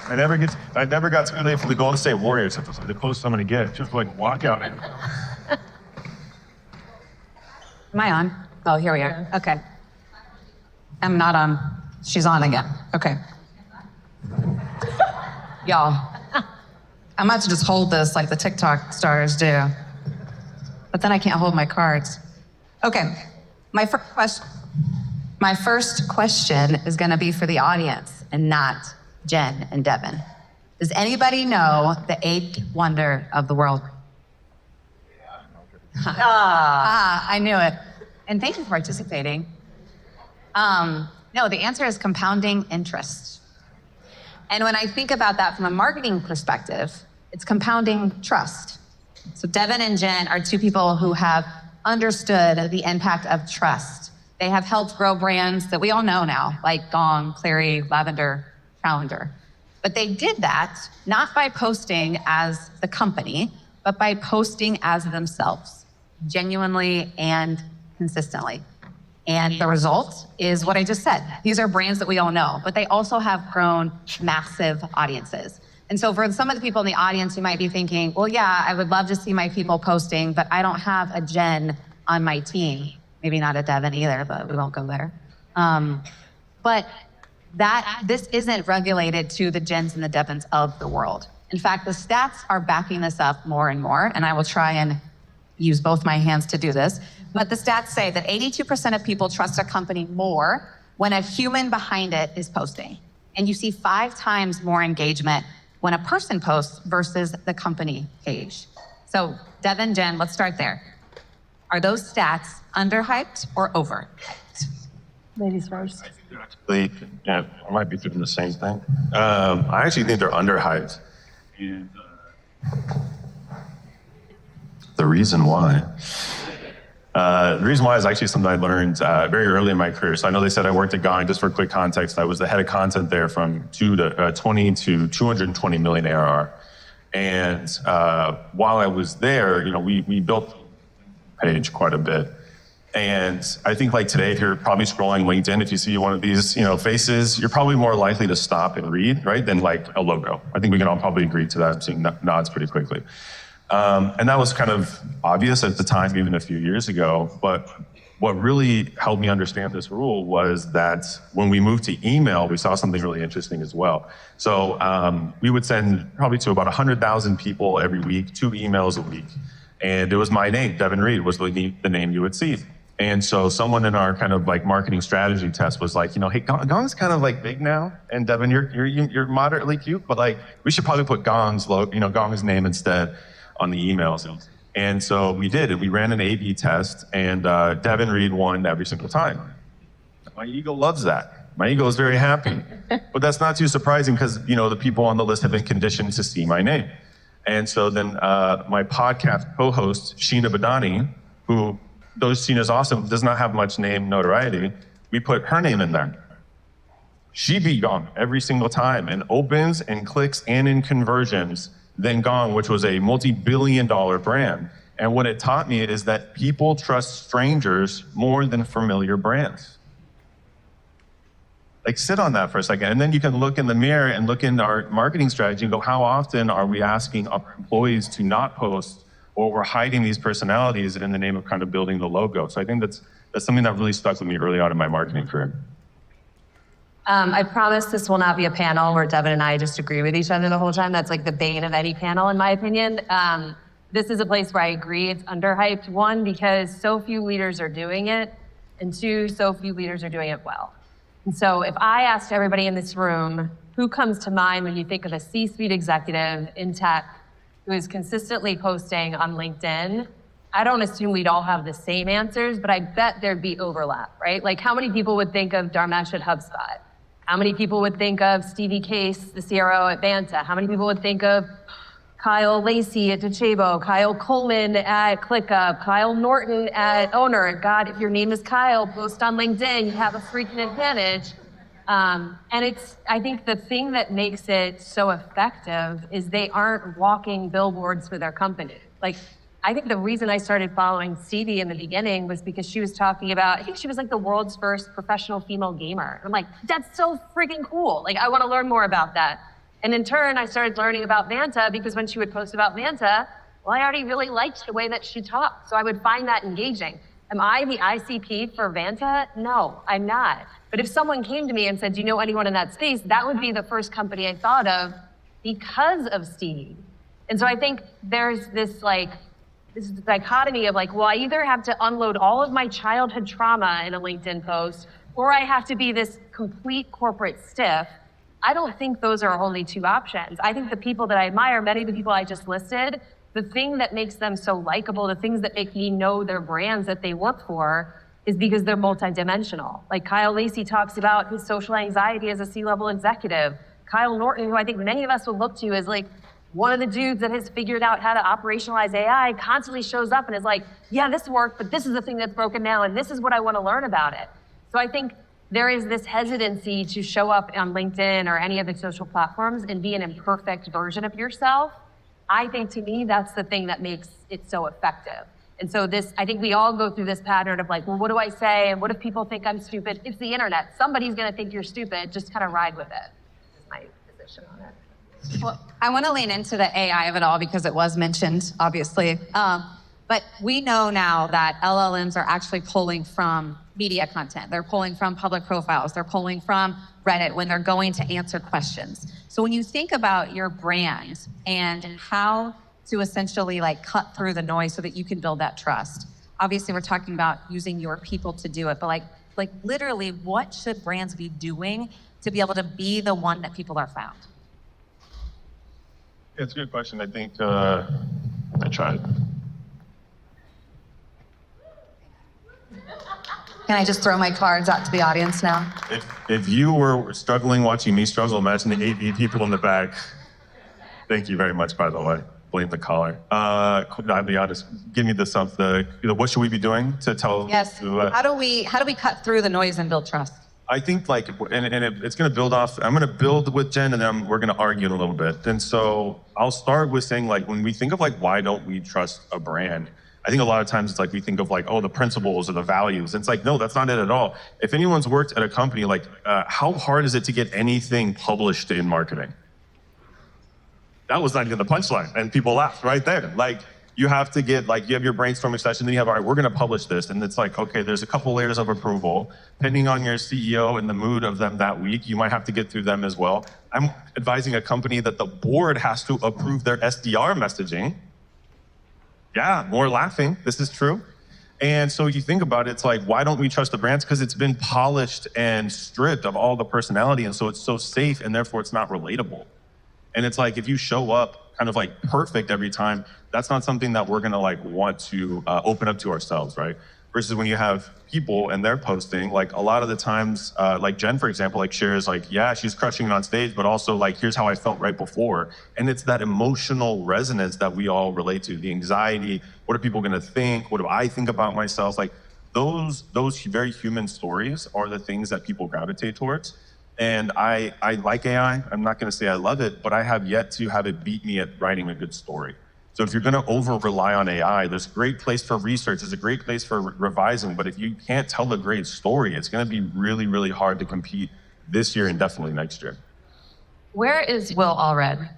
I never got too late for the Golden State Warriors. It's the closest I'm gonna get. Just like walk out. Am I on? Oh, here we are. Okay. I'm not on. She's on again. Okay. Y'all, I'm about to just hold this like the TikTok stars do. But then I can't hold my cards. Okay. My first question is gonna be for the audience and not Jen and Devin. Does anybody know the eighth wonder of the world? I knew it. And thank you for participating. No, the answer is compounding interest. And when I think about that from a marketing perspective, it's compounding trust. So Devin and Jen are two people who have understood the impact of trust. They have helped grow brands that we all know now, like Gong, Clary, Lavender, Calendar. But they did that not by posting as the company, but by posting as themselves, genuinely and consistently. And the result is what I just said. These are brands that we all know, but they also have grown massive audiences. And so for some of the people in the audience, you might be thinking, well, yeah, I would love to see my people posting, but I don't have a Jen on my team. Maybe not a Devin either, but we won't go there. But this isn't regulated to the Jens and the Devins of the world. In fact, the stats are backing this up more and more, and I will try and use both my hands to do this. But the stats say that 82% of people trust a company more when a human behind it is posting. And you see 5 times more engagement when a person posts versus the company page. So Devin, Jen, let's start there. Are those stats underhyped or overhyped? Ladies first. Yeah, I might be doing the same thing. I actually think they're underhyped. And, the reason why is actually something I learned very early in my career. So I know they said I worked at Gong. Just for quick context, I was the head of content there from 20 to 220 million ARR. And while I was there, we built the page quite a bit. And I think like today, if you're probably scrolling LinkedIn, if you see one of these, faces, you're probably more likely to stop and read, right, than like a logo. I think we can all probably agree to that. I'm seeing nods pretty quickly. And that was kind of obvious at the time, even a few years ago. But what really helped me understand this rule was that when we moved to email, we saw something really interesting as well. So we would send probably to about 100,000 people every week, 2 emails a week. And it was my name, Devin Reed, was the name you would see. And so someone in our kind of like marketing strategy test was like, hey, Gong's kind of like big now, and Devin, you're moderately cute, but like we should probably put Gong's name instead on the emails. And so we did, and we ran an A/B test, and Devin Reed won every single time. My ego loves that. My ego is very happy, but that's not too surprising because the people on the list have been conditioned to see my name. And so then my podcast co-host Sheena Badani, who though Sheena's awesome, does not have much name notoriety, we put her name in there. She beat Gong every single time in opens and clicks and in conversions than Gong, which was a multi-billion-dollar brand. And what it taught me is that people trust strangers more than familiar brands. Like sit on that for a second, and then you can look in the mirror and look in our marketing strategy and go, how often are we asking our employees to not post, or we're hiding these personalities in the name of kind of building the logo? So I think that's something that really stuck with me early on in my marketing career. I promise this will not be a panel where Devin and I just agree with each other the whole time. That's like the bane of any panel, in my opinion. This is a place where I agree it's underhyped. 1, because so few leaders are doing it, and 2, so few leaders are doing it well. And so if I asked everybody in this room, who comes to mind when you think of a C-suite executive in tech who is consistently posting on LinkedIn, I don't assume we'd all have the same answers, but I bet there'd be overlap, right? Like how many people would think of Dharmesh at HubSpot? How many people would think of Stevie Case, the CRO at Vanta? How many people would think of Kyle Lacey at Docebo, Kyle Coleman at ClickUp, Kyle Norton at Owner? God, if your name is Kyle, post on LinkedIn, you have a freaking advantage. And I think the thing that makes it so effective is they aren't walking billboards for their company. Like, I think the reason I started following Stevie in the beginning was because she was talking about, I think she was like the world's first professional female gamer. I'm like, that's so freaking cool. Like, I want to learn more about that. And in turn, I started learning about Vanta because when she would post about Vanta, well, I already really liked the way that she talked. So I would find that engaging. Am I the ICP for Vanta? No, I'm not. But if someone came to me and said, do you know anyone in that space? That would be the first company I thought of because of Stevie. And so I think there's this dichotomy of well, I either have to unload all of my childhood trauma in a LinkedIn post, or I have to be this complete corporate stiff. I don't think those are only two options. I think the people that I admire, many of the people I just listed, the thing that makes them so likable, the things that make me know their brands that they work for, is because they're multidimensional. Like Kyle Lacey talks about his social anxiety as a C-level executive. Kyle Norton, who I think many of us would look to as one of the dudes that has figured out how to operationalize AI, constantly shows up and is yeah, this worked, but this is the thing that's broken now, and this is what I want to learn about it. So I think there is this hesitancy to show up on LinkedIn or any of the social platforms and be an imperfect version of yourself. I think to me, that's the thing that makes it so effective. And so I think we all go through this pattern of well, what do I say? And what if people think I'm stupid? It's the internet. Somebody's going to think you're stupid. Just kind of ride with it. That's my position on it. Well, I want to lean into the AI of it all because it was mentioned, obviously. But we know now that LLMs are actually pulling from media content. They're pulling from public profiles. They're pulling from Reddit when they're going to answer questions. So when you think about your brand and how to essentially cut through the noise so that you can build that trust, obviously we're talking about using your people to do it, but literally, what should brands be doing to be able to be the one that people are found? It's a good question. I think I tried. Can I just throw my cards out to the audience now? If you were struggling watching me struggle, imagine the 8 people in the back. Thank you very much, by the way. Blame the caller. I'll be honest. Give me what should we be doing to tell? Yes. How do we cut through the noise and build trust? I think it's going to build off. I'm going to build with Jen, and then we're going to argue in a little bit. And so I'll start with saying when we think of why don't we trust a brand? I think a lot of times it's we think of the principles or the values. It's no, that's not it at all. If anyone's worked at a company, how hard is it to get anything published in marketing? That was not even the punchline, and people laughed right there. You have to get you have your brainstorming session, then you have, all right, we're going to publish this, and it's okay, there's a couple layers of approval. Depending on your CEO and the mood of them that week, you might have to get through them as well. I'm advising a company that the board has to approve their SDR messaging. Yeah, more laughing. This is true. And so you think about it, it's why don't we trust the brands? Because it's been polished and stripped of all the personality, and so it's so safe, and therefore it's not relatable. And it's if you show up kind of perfect every time, that's not something that we're gonna want to open up to ourselves, right? Versus when you have people and they're posting, a lot of the times, Jen, for example, shares yeah, she's crushing it on stage, but also here's how I felt right before. And it's that emotional resonance that we all relate to, the anxiety, what are people gonna think? What do I think about myself? Those very human stories are the things that people gravitate towards. And I like AI. I'm not going to say I love it, but I have yet to have it beat me at writing a good story. So if you're going to over-rely on AI, there's a great place for research. There's a great place for revising. But if you can't tell a great story, it's going to be really, really hard to compete this year and definitely next year. Where is Will Allred?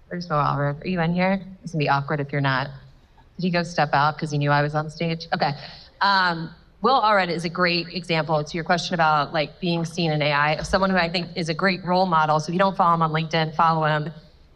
Where's Will Allred? Are you in here? It's going to be awkward if you're not. Did he go step out because he knew I was on stage? Okay. Will Allred is a great example to your question about being seen in AI, of someone who I think is a great role model. So if you don't follow him on LinkedIn, follow him.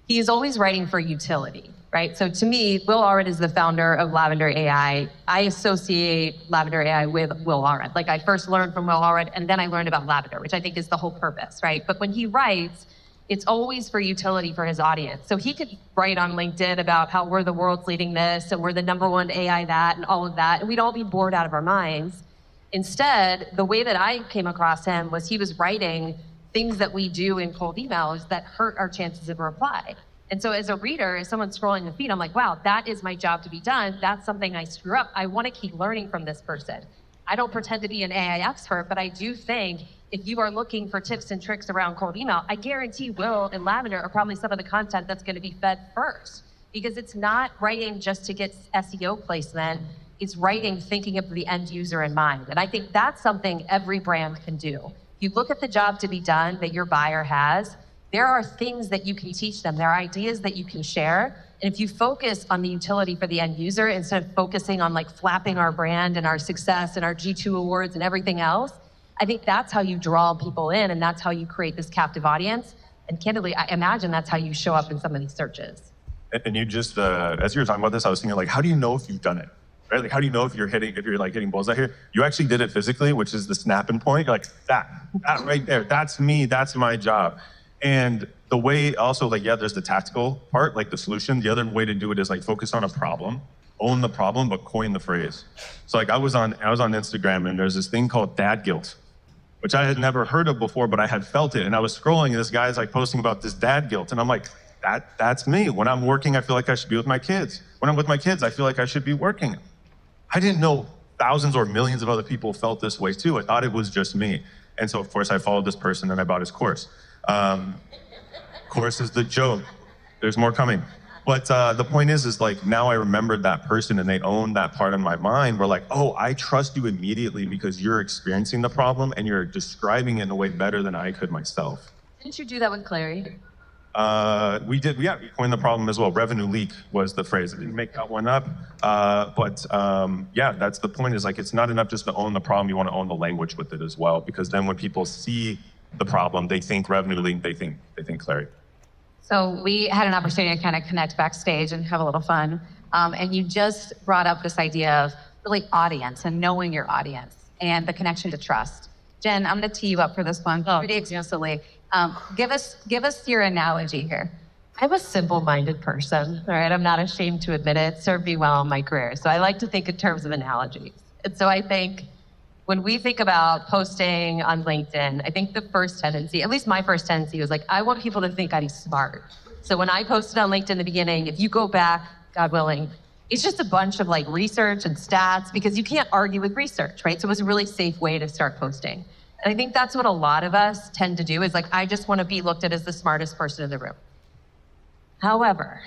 He's always writing for utility, right? So to me, Will Allred is the founder of Lavender AI. I associate Lavender AI with Will Allred. I first learned from Will Allred, and then I learned about Lavender, which I think is the whole purpose, right? But when he writes, it's always for utility for his audience. So he could write on LinkedIn about how we're the world's leading this, and we're the #1 AI that, and all of that, and we'd all be bored out of our minds. Instead, the way that I came across him was he was writing things that we do in cold emails that hurt our chances of reply. And so as a reader, as someone scrolling the feed, I'm wow, that is my job to be done. That's something I screw up. I want to keep learning from this person. I don't pretend to be an AI expert, but I do think if you are looking for tips and tricks around cold email, I guarantee Will and Lavender are probably some of the content that's going to be fed first, because it's not writing just to get SEO placement. It's writing thinking of the end user in mind. And I think that's something every brand can do. You look at the job to be done that your buyer has, there are things that you can teach them. There are ideas that you can share. And if you focus on the utility for the end user, instead of focusing on like flapping our brand and our success and our G2 awards and everything else, I think that's how you draw people in, and that's how you create this captive audience. And candidly, I imagine that's how you show up in some of these searches. And you just, as you were talking about this, I was thinking like, how do you know if you've done it? Right? Like, how do you know if you're like hitting bullseye here? You actually did it physically, which is the snapping point. You're like, that right there, that's me, that's my job. And the way also, like, yeah, there's the tactical part, like the solution. The other way to do it is like focus on a problem, own the problem, but coin the phrase. So like I was on Instagram, and there's this thing called dad guilt, which I had never heard of before, but I had felt it. And I was scrolling, and this guy's like posting about this dad guilt. And I'm like, that's me. When I'm working, I feel like I should be with my kids. When I'm with my kids, I feel like I should be working. I didn't know thousands or millions of other people felt this way too. I thought it was just me. And so of course I followed this person and I bought his course. Course is the joke. There's more coming. But the point is like now I remembered that person and they own that part of my mind. We're like, oh, I trust you immediately because you're experiencing the problem and you're describing it in a way better than I could myself. Didn't you do that with Clary? We coined the problem as well. Revenue leak was the phrase. I didn't make that one up. Yeah, that's the point, is like, it's not enough just to own the problem. You want to own the language with it as well, because then when people see the problem, they think revenue leak, they think Clary. So we had an opportunity to kind of connect backstage and have a little fun. And you just brought up this idea of really audience and knowing your audience and the connection to trust. Jen, I'm going to tee you up for this one pretty explicitly. Give us your analogy here. I'm a simple-minded person, all right? I'm not ashamed to admit it. It served me well in my career. So I like to think in terms of analogies. And so I think when we think about posting on LinkedIn, I think the first tendency, at least my first tendency, was like, I want people to think I'm smart. So when I posted on LinkedIn in the beginning, if you go back, God willing, it's just a bunch of like research and stats, because you can't argue with research, right? So it was a really safe way to start posting. And I think that's what a lot of us tend to do, is like, I just want to be looked at as the smartest person in the room. However,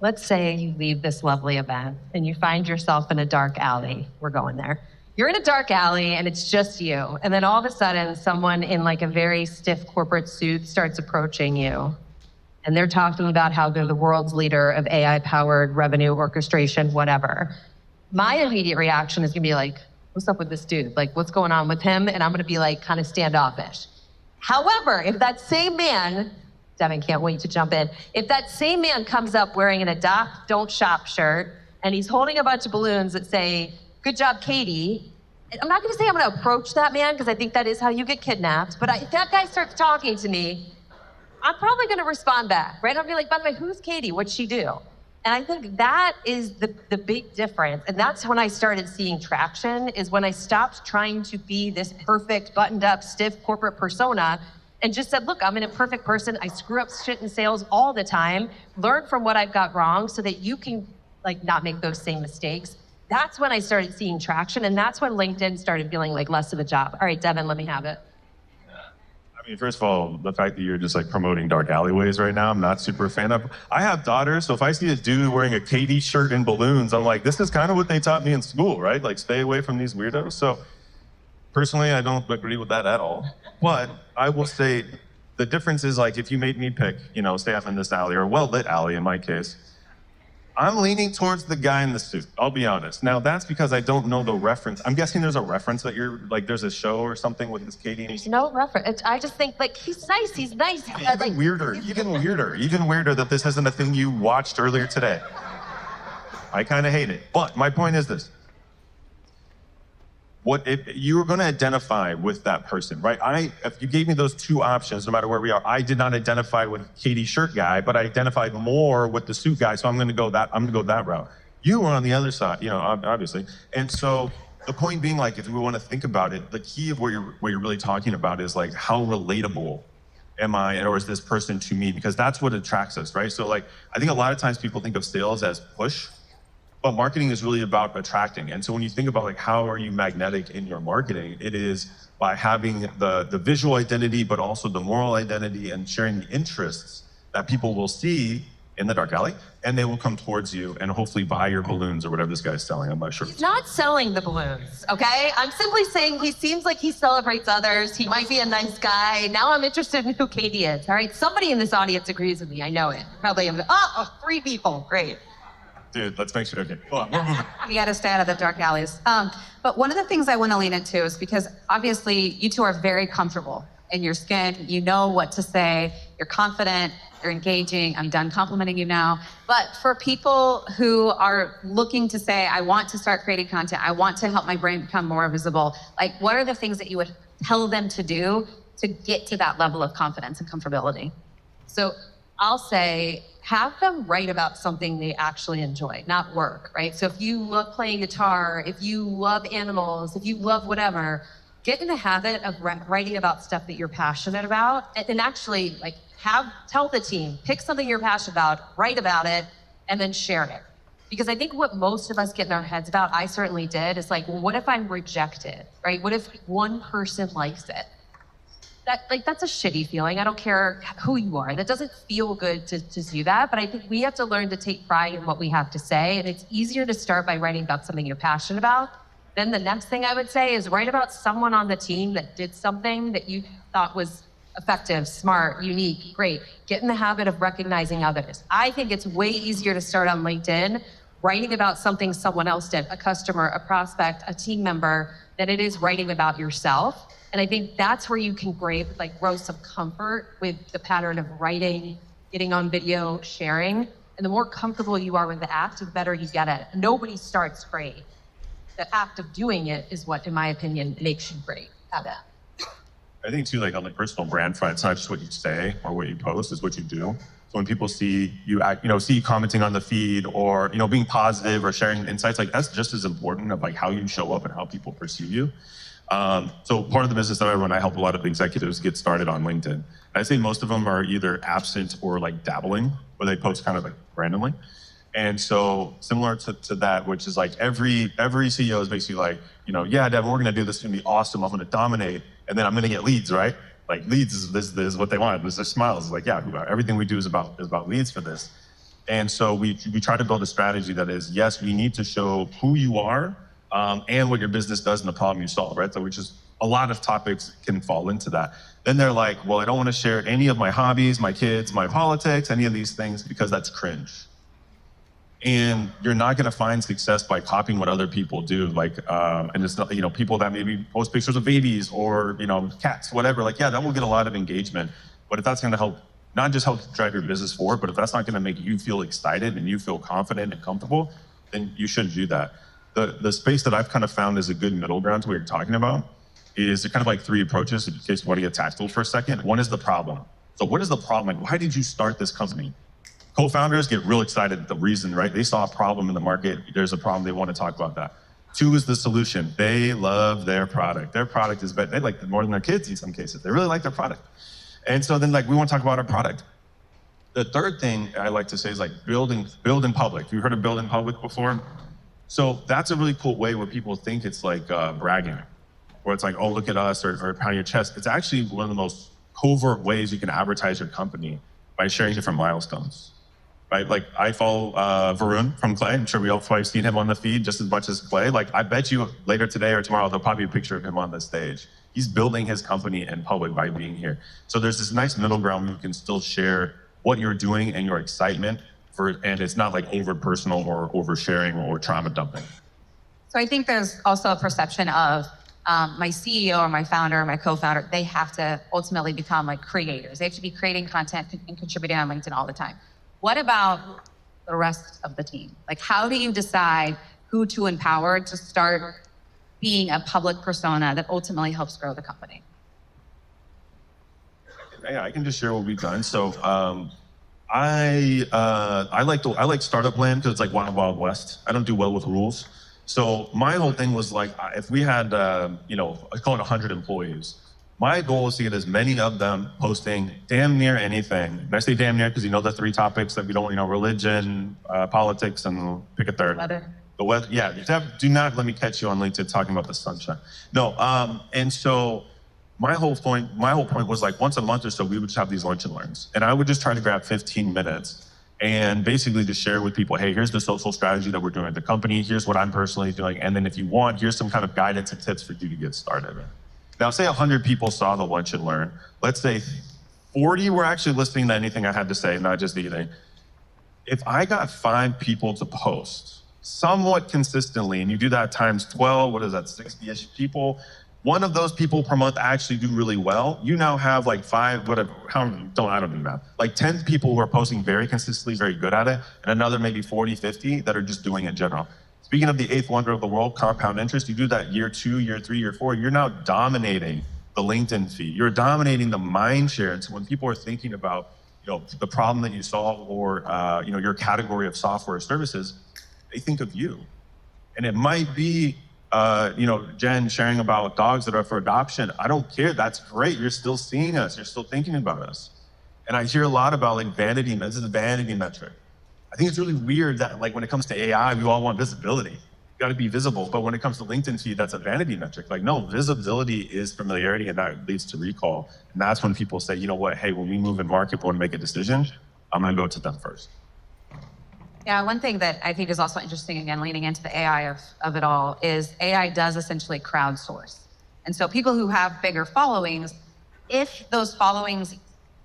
let's say you leave this lovely event and you find yourself in a dark alley. We're going there. You're in a dark alley and it's just you. And then all of a sudden, someone in like a very stiff corporate suit starts approaching you. And they're talking about how they're the world's leader of AI-powered revenue orchestration, whatever. My immediate reaction is gonna be like, what's up with this dude? Like, what's going on with him? And I'm gonna be like kind of standoffish. However, if that same man, Devin can't wait to jump in. If that same man comes up wearing an Adopt Don't Shop shirt and he's holding a bunch of balloons that say, good job, Katie, I'm not gonna say I'm gonna approach that man, because I think that is how you get kidnapped, but if that guy starts talking to me, I'm probably gonna respond back, right? I'll be like, by the way, who's Katie? What'd she do? And I think that is the big difference. And that's when I started seeing traction, is when I stopped trying to be this perfect, buttoned up, stiff corporate persona and just said, look, I'm an imperfect person. I screw up shit in sales all the time. Learn from what I've got wrong so that you can like not make those same mistakes. That's when I started seeing traction. And that's when LinkedIn started feeling like less of a job. All right, Devin, let me have it. I mean, first of all, the fact that you're just like promoting dark alleyways right now, I'm not super a fan of. I have daughters, so if I see a dude wearing a Katie shirt and balloons, I'm like, this is kind of what they taught me in school, right? Like, stay away from these weirdos. So personally, I don't agree with that at all. But I will say the difference is, like, if you made me pick, stay off in this alley, or a well-lit alley in my case, I'm leaning towards the guy in the suit, I'll be honest. Now, that's because I don't know the reference. I'm guessing there's a reference that you're, like, there's a show or something with this Katie. There's no reference. I just think, like, he's nice. Even weirder that this isn't a thing you watched earlier today. I kind of hate it. But my point is this. What if you were going to identify with that person, right? If you gave me those two options, no matter where we are, I did not identify with Katie shirt guy, but I identified more with the suit guy. So I'm going to go that route. You were on the other side, obviously. And so the point being, like, if we want to think about it, the key of what you're really talking about is like, how relatable am I, or is this person to me? Because that's what attracts us, right? So like, I think a lot of times people think of sales as push. But marketing is really about attracting. And so when you think about like, how are you magnetic in your marketing, it is by having the visual identity, but also the moral identity, and sharing the interests that people will see in the dark alley, and they will come towards you and hopefully buy your balloons or whatever this guy's selling. I'm not sure. He's not selling the balloons, okay? I'm simply saying he seems like he celebrates others. He might be a nice guy. Now I'm interested in who Katie is, all right? Somebody in this audience agrees with me. I know it. Probably, three people. Great. Dude, let's make sure. Okay, go on. We got to stay out of the dark alleys. But one of the things I want to lean into is because obviously you two are very comfortable in your skin. You know what to say. You're confident. You're engaging. I'm done complimenting you now. But for people who are looking to say, I want to start creating content, I want to help my brand become more visible, like what are the things that you would tell them to do to get to that level of confidence and comfortability? So I'll say, have them write about something they actually enjoy, not work, right? So if you love playing guitar, if you love animals, if you love whatever, get in the habit of writing about stuff that you're passionate about, and actually like tell the team, pick something you're passionate about, write about it, and then share it. Because I think what most of us get in our heads about, I certainly did, is like, well, what if I'm rejected, right? What if one person likes it? That's a shitty feeling. I don't care who you are. That doesn't feel good to do that. But I think we have to learn to take pride in what we have to say. And it's easier to start by writing about something you're passionate about. Then the next thing I would say is write about someone on the team that did something that you thought was effective, smart, unique, great. Get in the habit of recognizing others. I think it's way easier to start on LinkedIn writing about something someone else did, a customer, a prospect, a team member, than it is writing about yourself. And I think that's where you can grow some comfort with the pattern of writing, getting on video, sharing. And the more comfortable you are with the act, the better you get at it. Nobody starts great. The act of doing it is what, in my opinion, makes you great at it. I think too, like on the personal brand front, it's not just what you say or what you post, it's what you do. So when people see you act, see you commenting on the feed or, being positive or sharing insights, like that's just as important of like how you show up and how people perceive you. So part of the business that I run, I help a lot of executives get started on LinkedIn. I'd say most of them are either absent or like dabbling, where they post kind of like randomly. And so similar to that, which is like every CEO is basically like, yeah, Devin, we're gonna do this, it's gonna be awesome, I'm gonna dominate, and then I'm gonna get leads, right? Like leads is what they want. There's their smiles. It's like, yeah, everything we do is about leads for this. And so we try to build a strategy that is, yes, we need to show who you are and what your business does and the problem you solve, right? So which is a lot of topics can fall into that. Then they're like, well, I don't want to share any of my hobbies, my kids, my politics, any of these things because that's cringe. And you're not going to find success by copying what other people do. And it's not, people that maybe post pictures of babies or, cats, whatever. Like, yeah, that will get a lot of engagement. But if that's going to help, not just help drive your business forward, but if that's not going to make you feel excited and you feel confident and comfortable, then you shouldn't do that. The space that I've kind of found is a good middle ground to what you're talking about is kind of like three approaches in case you want to get tactical for a second. One is the problem. So what is the problem? Like, why did you start this company? Co-founders get real excited at the reason, right? They saw a problem in the market. There's a problem. They want to talk about that. Two is the solution. They love their product. Their product is better. They like it more than their kids in some cases. They really like their product. And so then we want to talk about our product. The third thing I like to say is like build in public. Have you heard of build in public before? So that's a really cool way where people think it's like bragging, where it's like, oh, look at us, or pound your chest. It's actually one of the most covert ways you can advertise your company by sharing different milestones. Right? Like I follow Varun from Clay. I'm sure we all probably seen him on the feed just as much as Clay. Like I bet you later today or tomorrow, there'll probably be a picture of him on the stage. He's building his company in public by being here. So there's this nice middle ground where you can still share what you're doing and your excitement and it's not like over personal or oversharing or trauma dumping. So I think there's also a perception of my CEO or my founder or my co-founder, they have to ultimately become like creators. They have to be creating content and contributing on LinkedIn all the time. What about the rest of the team? Like, how do you decide who to empower to start being a public persona that ultimately helps grow the company? Yeah, I can just share what we've done. So I like startup land because it's like Wild Wild West. I don't do well with rules. So my whole thing was like, if we had, I call it 100 employees, my goal is to get as many of them posting damn near anything. And I say damn near because the three topics that we don't, religion, politics, and pick a third. Weather. The weather, yeah. Do not let me catch you on LinkedIn talking about the sunshine. No, and so my whole point was like once a month or so, we would just have these lunch and learns. And I would just try to grab 15 minutes and basically just share with people, hey, here's the social strategy that we're doing at the company. Here's what I'm personally doing. And then if you want, here's some kind of guidance and tips for you to get started. Now, say 100 people saw the Lunch and Learn. Let's say 40 were actually listening to anything I had to say, not just eating. If I got 5 people to post somewhat consistently, and you do that times 12, what is that, 60-ish people, one of those people per month actually do really well. You now have like 5, whatever, I don't do math, like 10 people who are posting very consistently, very good at it, and another maybe 40, 50 that are just doing it in general. Speaking of the 8th wonder of the world, compound interest, you do that year 2, year 3, year 4, you're now dominating the LinkedIn feed. You're dominating the mind share. And so when people are thinking about, the problem that you solve or, your category of software or services, they think of you. And it might be, Jen sharing about dogs that are for adoption. I don't care. That's great. You're still seeing us. You're still thinking about us. And I hear a lot about like vanity. This is a vanity metric. I think it's really weird that like when it comes to AI, we all want visibility. You got to be visible. But when it comes to LinkedIn feed, that's a vanity metric. Like, no, visibility is familiarity, and that leads to recall. And that's when people say, you know what? Hey, when we move in market, we want to make a decision. I'm going to go to them first. Yeah, one thing that I think is also interesting, again, leaning into the AI of it all, is AI does essentially crowdsource. And so people who have bigger followings, if those followings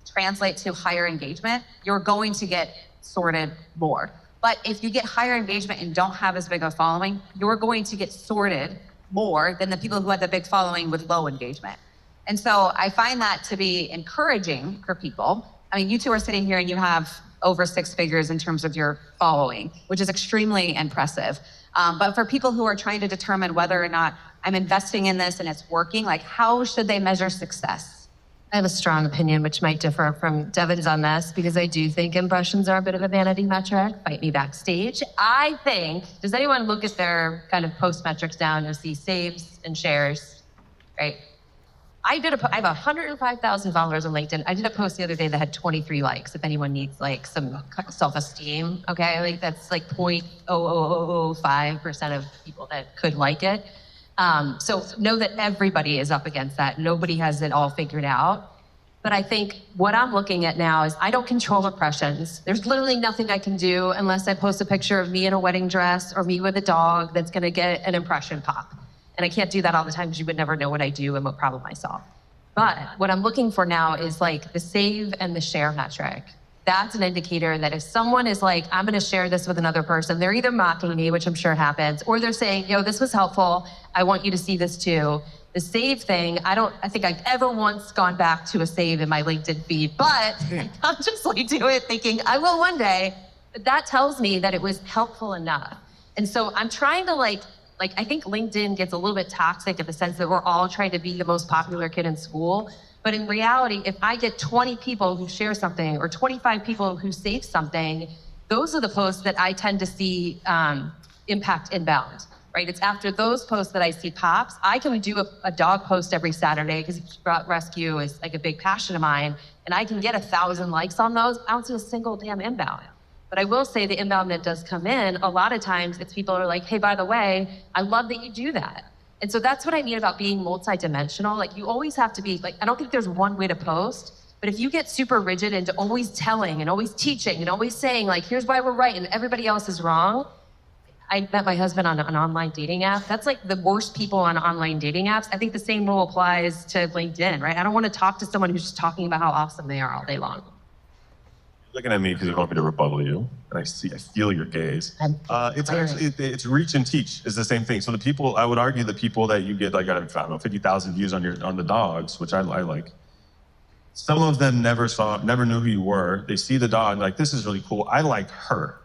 translate to higher engagement, you're going to get sorted more. But if you get higher engagement and don't have as big a following, you're going to get sorted more than the people who have the big following with low engagement. And so I find that to be encouraging for people. I mean, you two are sitting here and you have over 6 figures in terms of your following, which is extremely impressive. But for people who are trying to determine whether or not I'm investing in this and it's working, like how should they measure success? I have a strong opinion, which might differ from Devin's on this, because I do think impressions are a bit of a vanity metric. Fight me backstage. I think, does anyone look at their kind of post metrics down and see saves and shares, right? I have 105,000 followers on LinkedIn. I did a post the other day that had 23 likes. If anyone needs like some self-esteem, okay? Like that's like 0.00005% of people that could like it. So know that everybody is up against that. Nobody has it all figured out. But I think what I'm looking at now is I don't control impressions. There's literally nothing I can do unless I post a picture of me in a wedding dress or me with a dog that's gonna get an impression pop. And I can't do that all the time because you would never know what I do and what problem I solve. But what I'm looking for now is like the save and the share metric. That's an indicator that if someone is like, I'm gonna share this with another person, they're either mocking me, which I'm sure happens, or they're saying, yo, this was helpful. I want you to see this too. The save thing, I think I've ever once gone back to a save in my LinkedIn feed, but I consciously do it thinking I will one day. But that tells me that it was helpful enough. And so I'm trying to like I think LinkedIn gets a little bit toxic in the sense that we're all trying to be the most popular kid in school. But in reality, if I get 20 people who share something or 25 people who save something, those are the posts that I tend to see impact inbound, right? It's after those posts that I see pops. I can do a dog post every Saturday because rescue is like a big passion of mine, and I can get 1,000 likes on those. I don't see a single damn inbound. But I will say the inbound that does come in, a lot of times it's people are like, hey, by the way, I love that you do that. And so that's what I mean about being multidimensional. Like you always have to be like, I don't think there's one way to post, but if you get super rigid into always telling and always teaching and always saying like, here's why we're right and everybody else is wrong. I met my husband on an online dating app. That's like the worst people on online dating apps. I think the same rule applies to LinkedIn, right? I don't want to talk to someone who's just talking about how awesome they are all day long. Looking at me because you want me to rebuttal you, and I feel your gaze. It's reach and teach is the same thing. So the people, I would argue, the people that you get like I don't know 50,000 views on the dogs, which I like. Some of them never knew who you were. They see the dog like this is really cool. I like her,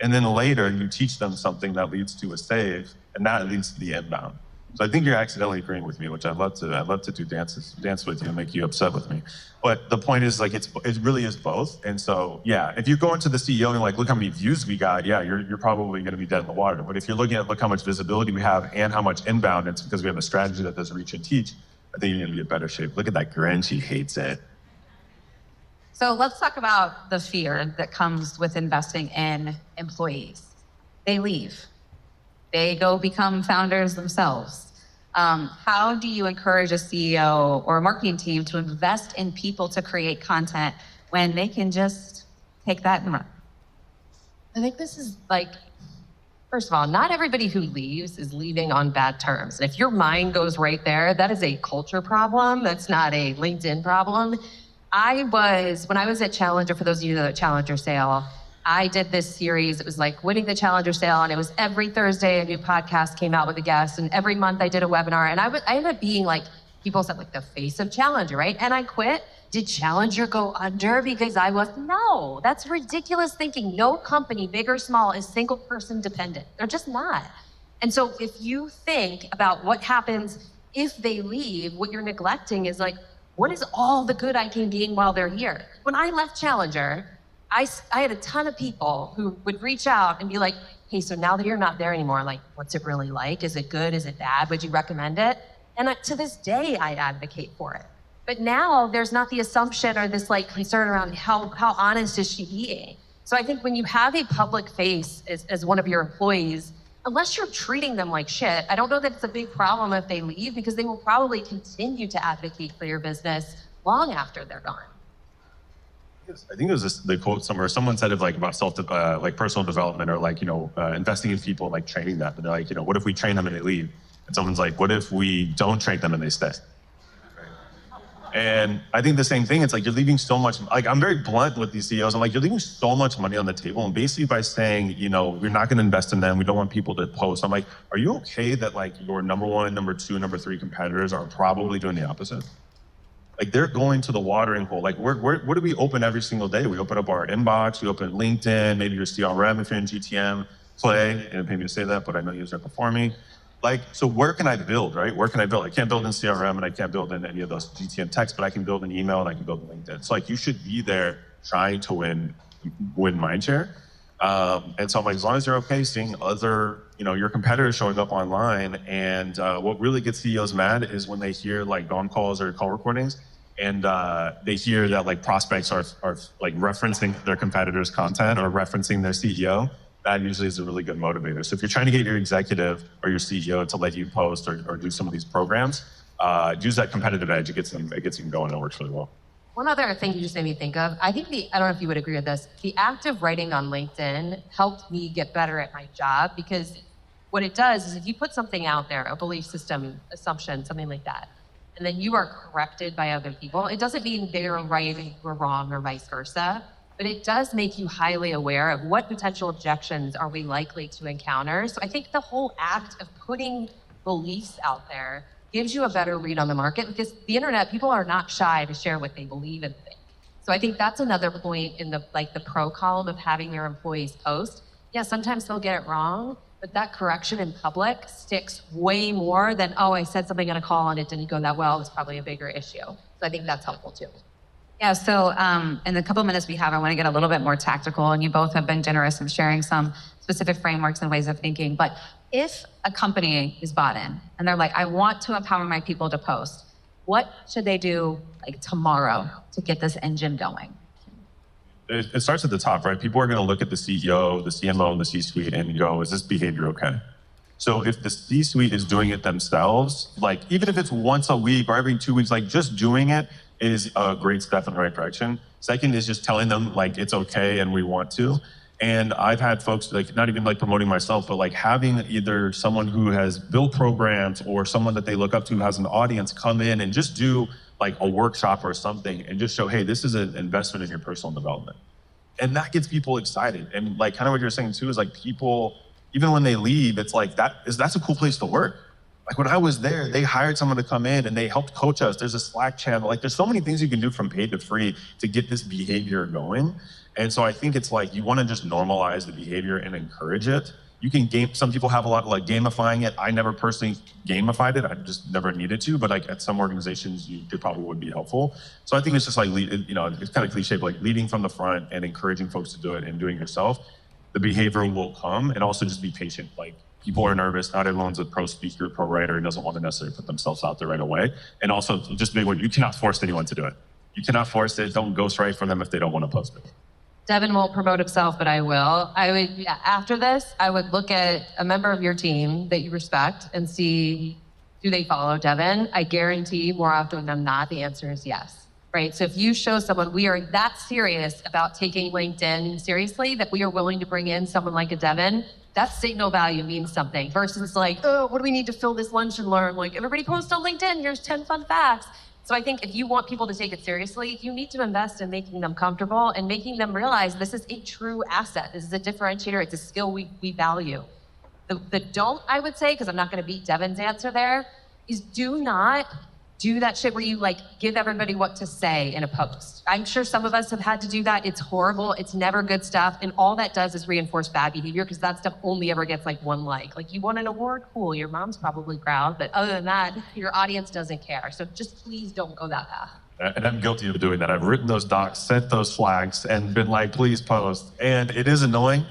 and then later you teach them something that leads to a save, and that leads to the inbound. So I think you're accidentally agreeing with me, which I'd love to do dance with you and make you upset with me. But the point is like it really is both. And so yeah, if you go into the CEO and like look how many views we got, yeah, you're probably going to be dead in the water. But if you're looking at look how much visibility we have and how much inbound, it's because we have a strategy that does reach and teach. I think you're going to be in better shape. Look at that grin; she hates it. So let's talk about the fear that comes with investing in employees. They leave. They go become founders themselves. How do you encourage a CEO or a marketing team to invest in people to create content when they can just take that and run? I think this is like, first of all, not everybody who leaves is leaving on bad terms. And if your mind goes right there, that is a culture problem. That's not a LinkedIn problem. When I was at Challenger, for those of you that know Challenger Sale, I did this series. It was like winning the Challenger Sale, and it was every Thursday a new podcast came out with a guest, and every month I did a webinar. And I ended up being like, people said like the face of Challenger, right? And I quit. Did Challenger go under because I was? No, that's ridiculous thinking. No company, big or small, is single person dependent. They're just not. And so if you think about what happens if they leave, what you're neglecting is like, what is all the good I can gain while they're here? When I left Challenger, I had a ton of people who would reach out and be like, hey, so now that you're not there anymore, like, what's it really like? Is it good? Is it bad? Would you recommend it? And to this day, I advocate for it. But now there's not the assumption or this like concern around how honest is she being. So I think when you have a public face as one of your employees, unless you're treating them like shit, I don't know that it's a big problem if they leave, because they will probably continue to advocate for your business long after they're gone. I think it was the quote somewhere. Someone said it like about like personal development, or like, investing in people, like training them. And they're like, what if we train them and they leave? And someone's like, what if we don't train them and they stay? And I think the same thing, it's like you're leaving so much, like I'm very blunt with these CEOs. I'm like, you're leaving so much money on the table. And basically by saying, we're not gonna invest in them, we don't want people to post. I'm like, are you okay that like your number one, number two, number three competitors are probably doing the opposite? Like they're going to the watering hole. Like what do we open every single day? We open up our inbox, we open LinkedIn, maybe your CRM if you're in GTM, Play, and didn't pay me to say that, but I know you guys are performing. Like, so where can I build, right? Where can I build? I can't build in CRM and I can't build in any of those GTM texts, but I can build in email and I can build in LinkedIn. So like you should be there trying to win mindshare. And so I'm like, as long as you're okay seeing other, your competitors showing up online. And what really gets CEOs mad is when they hear like dawn calls or call recordings, and they hear that like prospects are like referencing their competitors' content or referencing their CEO. That usually is a really good motivator. So if you're trying to get your executive or your CEO to let you post or do some of these programs, use that competitive edge. It gets them going, and it works really well. One other thing you just made me think of, I think I don't know if you would agree with this, the act of writing on LinkedIn helped me get better at my job, because what it does is if you put something out there, a belief system, assumption, something like that, and then you are corrected by other people, it doesn't mean they're right and you're wrong or vice versa. But it does make you highly aware of what potential objections are we likely to encounter. So I think the whole act of putting beliefs out there gives you a better read on the market, because the internet, people are not shy to share what they believe and think. So I think that's another point in the pro column of having your employees post. Yeah, sometimes they'll get it wrong, but that correction in public sticks way more than, oh, I said something on a call and it didn't go that well. It's probably a bigger issue. So I think that's helpful too. Yeah, so in the couple minutes we have, I want to get a little bit more tactical, and you both have been generous in sharing some specific frameworks and ways of thinking. But if a company is bought in and they're like, I want to empower my people to post, what should they do like tomorrow to get this engine going? It starts at the top, right? People are going to look at the CEO, the CMO, and the C-suite and go, is this behavior okay? So if the C-suite is doing it themselves, like even if it's once a week or every 2 weeks, like just doing it is a great step in the right direction. Second is just telling them like it's okay and we want to. And I've had folks like not even like promoting myself, but like having either someone who has built programs or someone that they look up to who has an audience come in and just do like a workshop or something and just show, hey, this is an investment in your personal development. And that gets people excited. And like kind of what you're saying too is like people, even when they leave, it's like that's a cool place to work. Like when I was there, they hired someone to come in and they helped coach us. There's a Slack channel. Like there's so many things you can do from paid to free to get this behavior going. And so I think it's like you want to just normalize the behavior and encourage it. You can some people have a lot of like gamifying it. I never personally gamified it. I just never needed to, but like at some organizations, it probably would be helpful. So I think it's just like, it's kind of cliche, but like leading from the front and encouraging folks to do it and doing it yourself. The behavior will come, and also just be patient. Like people are nervous. Not everyone's a pro speaker, pro writer, and doesn't want to necessarily put themselves out there right away. And also just big one, you cannot force anyone to do it. You cannot force it. Don't ghostwrite for them if they don't want to post it. Devin won't promote himself, but I will. After this, I would look at a member of your team that you respect and see, do they follow Devin? I guarantee more often than not, the answer is yes. right? So if you show someone we are that serious about taking LinkedIn seriously, that we are willing to bring in someone like a Devin, that signal value means something versus like, oh, what do we need to fill this lunch and learn? Like, everybody post on LinkedIn, here's 10 fun facts. So I think if you want people to take it seriously, you need to invest in making them comfortable and making them realize this is a true asset. This is a differentiator. It's a skill we value. The don't, I would say, because I'm not going to beat Devin's answer there, is do not do that shit where you like give everybody what to say in a post. I'm sure some of us have had to do that. It's horrible. It's never good stuff. And all that does is reinforce bad behavior because that stuff only ever gets like one like. Like, you won an award? Cool. Your mom's probably proud. But other than that, your audience doesn't care. So just please don't go that path. And I'm guilty of doing that. I've written those docs, sent those flags, and been like, please post. And it is annoying.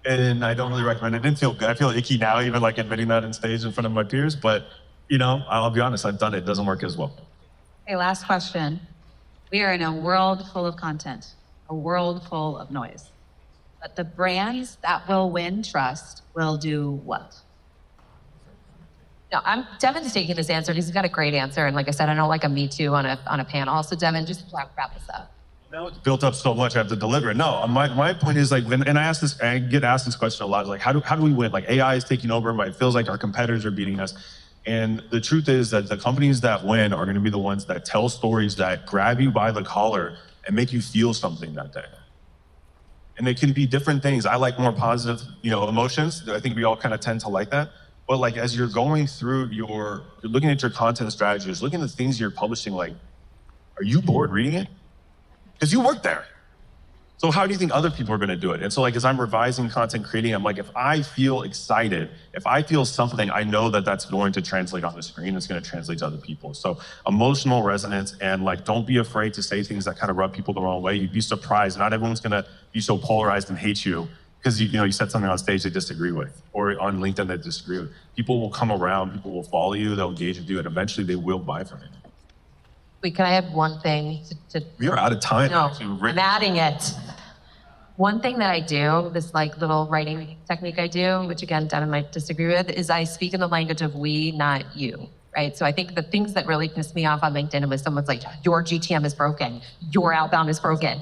And I don't really recommend it. I didn't feel good. I feel icky now, even like admitting that on stage in front of my peers. But, you know, I'll be honest, I've done it. It doesn't work as well. Okay, last question. We are in a world full of content, a world full of noise. But the brands that will win trust will do what? No, Devin's taking this answer. He's got a great answer. And like I said, I don't like a me too on a panel. So Devin, just wrap this up. Now it's built up so much, I have to deliver it. No, my point is like, and I get asked this question a lot, like how do we win? Like AI is taking over, but it feels like our competitors are beating us. And the truth is that the companies that win are gonna be the ones that tell stories that grab you by the collar and make you feel something that day. And it can be different things. I like more positive, emotions. I think we all kind of tend to like that. But like, as you're going through you're looking at your content strategies, looking at the things you're publishing, like, are you bored reading it? Because you work there. So how do you think other people are going to do it? And so like, as I'm revising content creating, I'm like, if I feel excited, if I feel something, I know that that's going to translate on the screen. It's going to translate to other people. So emotional resonance, and like, don't be afraid to say things that kind of rub people the wrong way. You'd be surprised. Not everyone's going to be so polarized and hate you because you said something on stage they disagree with, or on LinkedIn they disagree with. People will come around, people will follow you, they'll engage with you, and eventually they will buy from you. Wait, can I add one thing to We are out of time. No, actually. I'm adding it. One thing that I do, this like little writing technique I do, which again, Devin might disagree with, is I speak in the language of we, not you, right? So I think the things that really piss me off on LinkedIn was someone's like, your GTM is broken, your outbound is broken.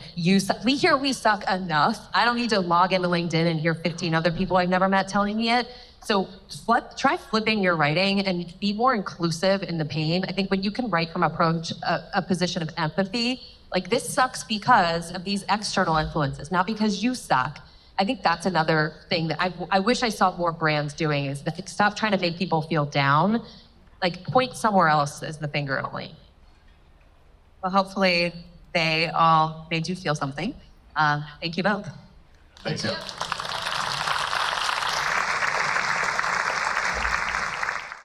We hear we suck enough. I don't need to log into LinkedIn and hear 15 other people I've never met telling me it. So try flipping your writing and be more inclusive in the pain. I think when you can write from a position of empathy, like, this sucks because of these external influences, not because you suck. I think that's another thing that I wish I saw more brands doing, is that stop trying to make people feel down. Like, point somewhere else as the finger only. Well, hopefully they all made you feel something. Thank you both. Thanks, yeah.